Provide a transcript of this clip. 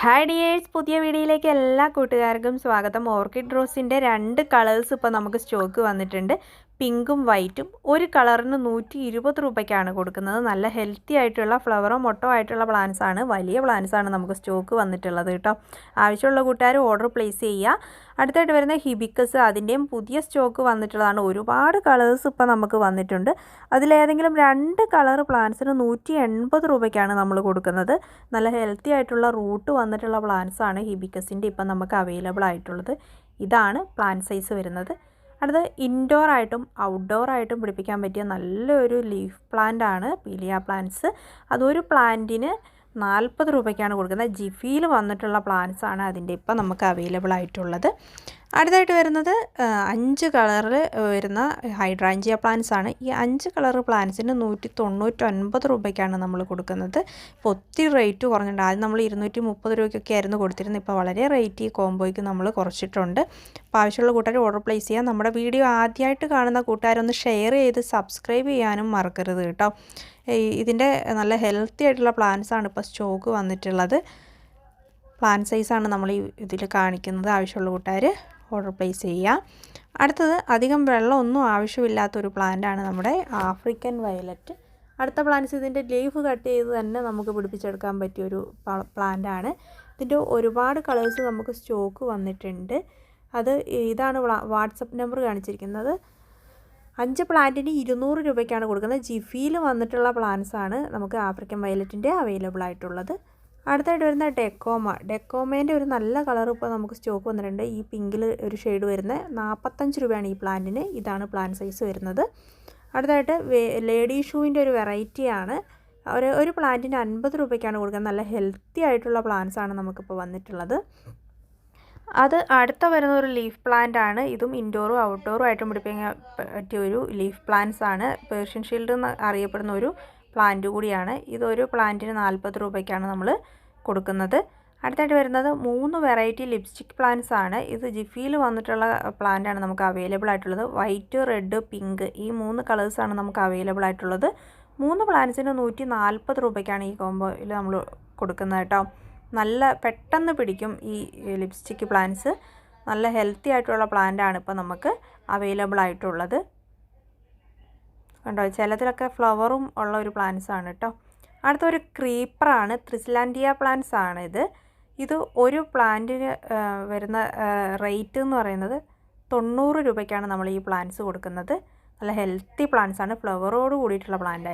Hi dears, പുതിയ വീഡിയോയിലേക്ക് എല്ലാ കൂട്ടുകാർക്കും സ്വാഗതം. ഓർക്കിഡ് റോസിൻ്റെ 2 കളേഴ്സ് ഇപ്പോൾ നമുക്ക് സ്റ്റോക്ക് വന്നിട്ടുണ്ട്. പിങ്കും വൈറ്റും. ഒരു കളറിന് 120 രൂപയ്ക്കാണ് കൊടുക്കുന്നത്. നല്ല ഹെൽത്തി ആയിട്ടുള്ള ഫ്ലവറോ മൊട്ടോ ആയിട്ടുള്ള പ്ലാന്റ്സ് ആണ്, വലിയ പ്ലാന്റ്സ് ആണ് നമുക്ക് സ്റ്റോക്ക് വന്നിട്ടുള്ളത് കേട്ടോ. ആവശ്യമുള്ള കൂട്ടുകാർ ഓർഡർ പ്ലേസ് ചെയ്യുക. അടുത്തായിട്ട് വരുന്ന ഹിബിക്കസ്, അതിൻ്റെയും പുതിയ സ്റ്റോക്ക് വന്നിട്ടുള്ളതാണ്. ഒരുപാട് കളേഴ്സ് ഇപ്പോൾ നമുക്ക് വന്നിട്ടുണ്ട്. അതിലേതെങ്കിലും 2 കളർ പ്ലാന്റ്സിന് 180 രൂപയ്ക്കാണ് നമ്മൾ കൊടുക്കുന്നത്. നല്ല ഹെൽത്തി ആയിട്ടുള്ള റൂട്ട് വന്നിട്ടുള്ള പ്ലാന്റ്സ് ആണ് ഹിബിക്കസിൻ്റെ ഇപ്പം നമുക്ക് അവൈലബിൾ ആയിട്ടുള്ളത്. ഇതാണ് പ്ലാന്റ് സൈസ് വരുന്നത്. അടുത്തത് ഇൻഡോർ ആയിട്ടും ഔട്ട്ഡോർ ആയിട്ടും പിടിപ്പിക്കാൻ പറ്റിയ നല്ലൊരു ലീഫ് പ്ലാന്റ് ആണ് പീലിയ പ്ലാന്റ്സ്. അതൊരു പ്ലാന്റിന് 40 രൂപയ്ക്കാണ് കൊടുക്കുന്നത്. ജിഫിയിൽ വന്നിട്ടുള്ള പ്ലാന്റ്സ് ആണ് അതിൻ്റെ ഇപ്പം നമുക്ക് അവൈലബിൾ ആയിട്ടുള്ളത്. അടുത്തായിട്ട് വരുന്നത് 5 കളറിൽ വരുന്ന ഹൈഡ്രാഞ്ചിയ പ്ലാന്റ്സ് ആണ്. ഈ 5 കളർ പ്ലാന്റ്സിന് 199 രൂപയ്ക്കാണ് നമ്മൾ കൊടുക്കുന്നത്. ഇപ്പോൾ ഒത്തിരി റേറ്റ് കുറഞ്ഞിട്ടുണ്ട്. ആദ്യം നമ്മൾ 230 രൂപയ്ക്കൊക്കെ ആയിരുന്നു കൊടുത്തിരുന്നത്. ഇപ്പോൾ വളരെ റേറ്റ് ഈ കോംബോയ്ക്ക് നമ്മൾ കുറച്ചിട്ടുണ്ട്. അപ്പോൾ ആവശ്യമുള്ള കൂട്ടുകാർ ഓർഡർ പ്ലേസ് ചെയ്യാം. നമ്മുടെ വീഡിയോ ആദ്യമായിട്ട് കാണുന്ന കൂട്ടുകാരൊന്ന് ഷെയർ ചെയ്ത് സബ്സ്ക്രൈബ് ചെയ്യാനും മറക്കരുത് കേട്ടോ. ഇതിൻ്റെ നല്ല ഹെൽത്തി ആയിട്ടുള്ള പ്ലാന്റ്സ് ആണ് ഇപ്പോൾ സ്റ്റോക്ക് വന്നിട്ടുള്ളത്. പ്ലാന്റ് സൈസാണ് നമ്മൾ ഈ ഇതിൽ കാണിക്കുന്നത്. ആവശ്യമുള്ള കൂട്ടുകാർ ഓർഡർ പ്ലേസ് ചെയ്യുക. അടുത്തത് അധികം വെള്ളമൊന്നും ആവശ്യമില്ലാത്തൊരു പ്ലാന്റാണ് നമ്മുടെ ആഫ്രിക്കൻ വയലറ്റ്. അടുത്ത പ്ലാന്റ്സ് ഇതിൻ്റെ ലീഫ് കട്ട് ചെയ്ത് തന്നെ നമുക്ക് പിടിപ്പിച്ചെടുക്കാൻ പറ്റിയൊരു പ്ലാന്റാണ്. ഇതിൻ്റെ ഒരുപാട് കളേഴ്സ് നമുക്ക് സ്റ്റോക്ക് വന്നിട്ടുണ്ട്. ഇതാണ് വാട്സപ്പ് നമ്പർ കാണിച്ചിരിക്കുന്നത്. 5 പ്ലാന്റിന് 200 രൂപയ്ക്കാണ് കൊടുക്കുന്നത്. ജിഫിയിൽ വന്നിട്ടുള്ള പ്ലാന്റ്സ് ആണ് നമുക്ക് ആഫ്രിക്കൻ വയലറ്റിൻ്റെ അവൈലബിൾ ആയിട്ടുള്ളത്. അടുത്തായിട്ട് വരുന്ന ഡെക്കോമേൻ്റെ ഒരു നല്ല കളർ ഇപ്പോൾ നമുക്ക് സ്റ്റോക്ക് വന്നിട്ടുണ്ട്. ഈ പിങ്കിൽ ഒരു ഷെയ്ഡ് വരുന്ന 45 രൂപയാണ് ഈ പ്ലാന്റിന്. ഇതാണ് പ്ലാന്റ് സൈസ് വരുന്നത്. അടുത്തായിട്ട് ലേഡി ഷൂവിൻ്റെ ഒരു വെറൈറ്റിയാണ്. ഒരു പ്ലാന്റിന് 50 രൂപയ്ക്കാണ് കൊടുക്കുന്നത്. നല്ല ഹെൽത്തി ആയിട്ടുള്ള പ്ലാന്റ്സ് ആണ് നമുക്കിപ്പോൾ വന്നിട്ടുള്ളത്. അടുത്ത വരുന്ന ഒരു ലീഫ് പ്ലാന്റ് ആണ്. ഇതും ഇൻഡോറും ഔട്ട്ഡോറും ആയിട്ടും പിടിപ്പിക്കാൻ പറ്റിയ ഒരു ലീഫ് പ്ലാന്റ്സ് ആണ്. പേർഷ്യൻ ഷീൽഡ് എന്ന് അറിയപ്പെടുന്ന ഒരു പ്ലാന്റ് കൂടിയാണ്. ഇതൊരു പ്ലാന്റിന് 40 രൂപയ്ക്കാണ് നമ്മൾ കൊടുക്കുന്നത്. അടുത്തായിട്ട് വരുന്നത് 3 വെറൈറ്റി ലിപ്സ്റ്റിക് പ്ലാന്റ്സ് ആണ്. ഇത് ജിഫിയിൽ വന്നിട്ടുള്ള പ്ലാന്റ് ആണ് നമുക്ക് അവൈലബിൾ ആയിട്ടുള്ളത്. വൈറ്റ്, റെഡ്, പിങ്ക്, ഈ 3 കളേഴ്സാണ് നമുക്ക് അവൈലബിൾ ആയിട്ടുള്ളത്. 3 പ്ലാന്റ്സിന് 140 രൂപയ്ക്കാണ് ഈ കോംബോയിൽ നമ്മൾ കൊടുക്കുന്നത് കേട്ടോ. നല്ല പെട്ടെന്ന് പിടിക്കും ഈ ലിപ്സ്റ്റിക് പ്ലാന്റ്സ്. നല്ല ഹെൽത്തി ആയിട്ടുള്ള പ്ലാന്റാണ് ഇപ്പോൾ നമുക്ക് അവൈലബിൾ ആയിട്ടുള്ളത്. കണ്ടോ, ചിലതിലൊക്കെ ഫ്ലവറും ഉള്ള ഒരു പ്ലാന്റ്സ് ആണ് കേട്ടോ. അടുത്തൊരു ക്രീപ്പറാണ്. ത്രിസ്ലാൻഡിയ പ്ലാന്റ്സ് ആണ് ഇത് ഒരു പ്ലാന്റിന് വരുന്ന റേറ്റ് എന്ന് പറയുന്നത് 90 രൂപയ്ക്കാണ് നമ്മൾ ഈ പ്ലാന്റ്സ് കൊടുക്കുന്നത്. നല്ല ഹെൽത്തി പ്ലാന്റ്സ് ആണ്. ഫ്ലവറോട് കൂടിയിട്ടുള്ള പ്ലാന്റ് ആയിരിക്കും.